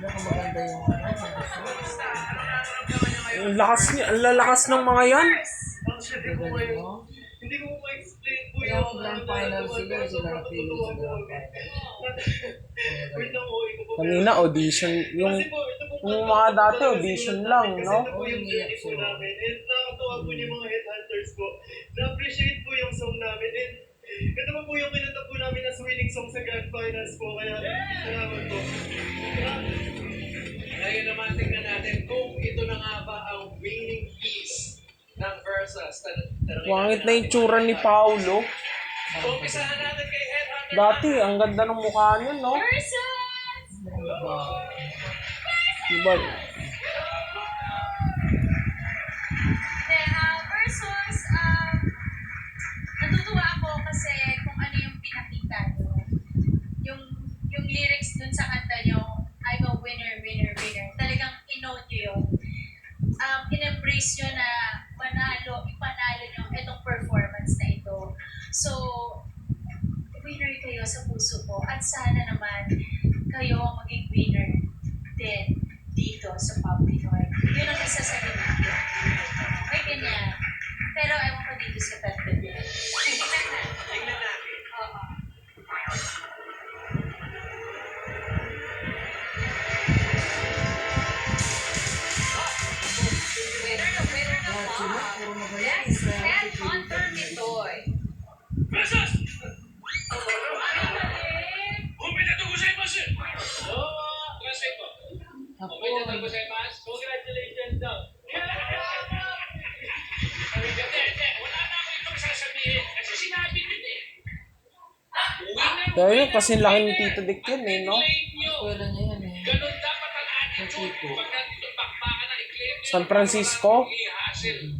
Maganda yung Ang lakas niya, ang lalakas ng mga yan. hindi ko ma-explain po yung grand final sila napili sa grand final. Kanina audition, yung mga dati audition lang, no? Ito po yung journey po namin. And nakakatawa po yung mga headhunters po. Na-appreciate po yung song namin. And ito pa po yung kinanta po namin as winning song sa grand finals po. Kaya salamat po. Ngayon naman tingnan natin kung ito na nga ba ang winning piece ng Versus. Wangit na yung tsura ni Paolo. Umpisahan natin kay Headhunter. Dati, ang ganda ng mukha niya, no? Diba? Versus, natutuwa ako kasi kung ano yung pinakita nyo. Yung lyrics dun sa kanta nyo, I'm a winner, winner, winner. Talagang in-note nyo yun. In-embrace nyo na ipanalo nyo itong performance na ito. So, winner kayo sa puso ko. At sana naman kayo ang maging winner din dito sa Public Art. Yun ang isa sa dito. May ganyan. Pero ewan ko dito sa Tantad yun. Tingnan natin. Oo. Yes, Headhunter Mitoy. Versus! Uminato gozaimasu! Translate po. Uminato gozaimasu. Congratulations daw. Wala na ako itong sasabihin kasi sinabi din eh. Kaya yun, kasi laki ni Tito Dick yun, eh, no? Eskwela niya yan eh. Ganun dapat ang attitude. Pag nandito bakbakan na i-claim nyo. San Francisco?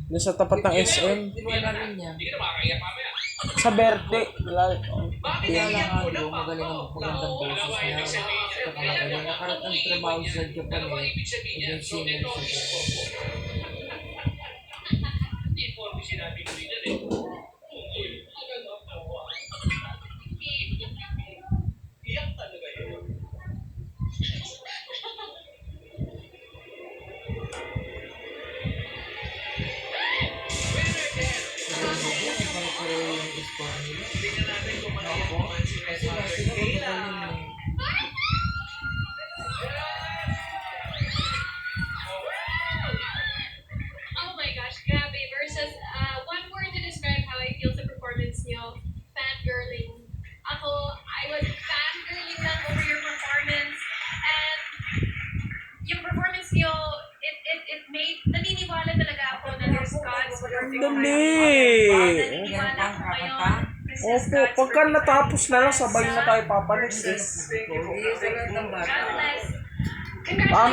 Doon sa tapat ng SM. Di ba na rin niya? Hindi ka na makakaya mamaya. Sa Berte. Kaya lang ano, magaling ang magandang boses niya. Saka magaling. Nakarating trabaho sa Japan eh. Maging singer siya. Hindi po ako sinabi ko rin eh. Iyak talaga yun. Pero yung score nila. Tingnan natin kung manayaman si Headhunter. Kayla! Oh my gosh, grabe. Versus, one word to describe how I feel sa performance nyo, fangirling. Ako, I was fangirling lang over your performance. And yung performance nyo, it made, naniniwala talaga ako na there's God's perfect Dali! Naniniwala ako ngayon. Opo, pagka natapos na lang, sabay na tayo papalit. Eh. God bless.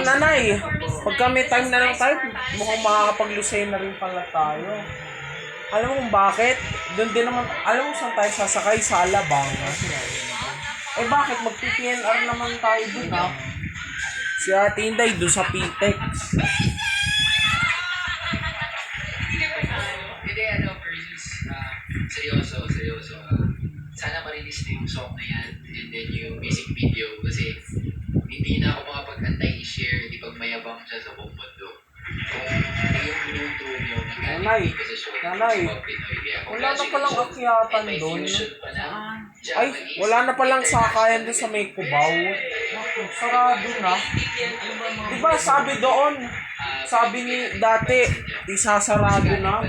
Nanay, pagka may time na lang tayo, mukhang makakapag-lusay na rin pala tayo. Alam mo kung bakit? Doon din naman, alam mo saan tayo sasakay? Sa Alabang. Eh bakit? Mag-PNR naman tayo doon, ha? Si Ate Inday doon sa PTEX. Hindi, versus, seryoso. Sana ma-release na yung song na yan and then yung music video kasi hindi na ako makapag-antay i-share, hindi pag mayabang siya sa buong mundo. Kung yung blue nyo, Nanay, nagaling ko sa show, nanay, sa Pinoy. Kaya wala na palang akyatan and may doon. fusion pa na Ay, Japanese, wala na palang sakayan doon sa may Cubao. Sarado na. Diba sabi doon, sabi ni dati, isasarado na.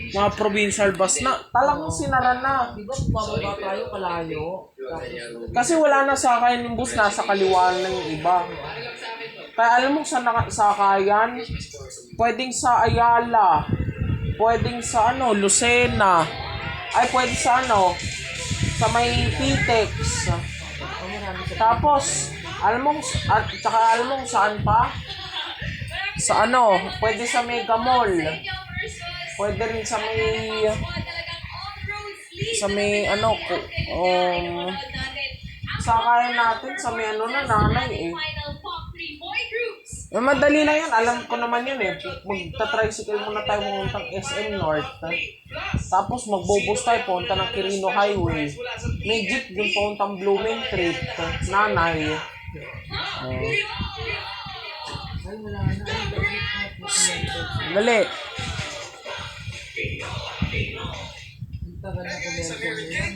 Mga provincial bus na, talagang sinara na. Di ba bumababa tayo kalayo? Kasi wala na sakayan yung bus, nasa kaliwa na yung iba. Kaya alam mo saan nakasakayan? Pwedeng sa Ayala, pwedeng sa Lucena, ay pwede sa sa may PTEX. Tapos, alam mo saan pa? Sa pwede sa Mega Mall. Pwede rin sa may sakayan natin sa may nanay eh. Madali lang yan. Alam ko naman yun eh. Magta-tricycle muna tayo papuntang SM North. Tapos magbubus tayo punta ng Quirino Highway. May jeep yung puntang Blooming Trip. Nanay. Oh. Dali. Ang tagal na komento mo.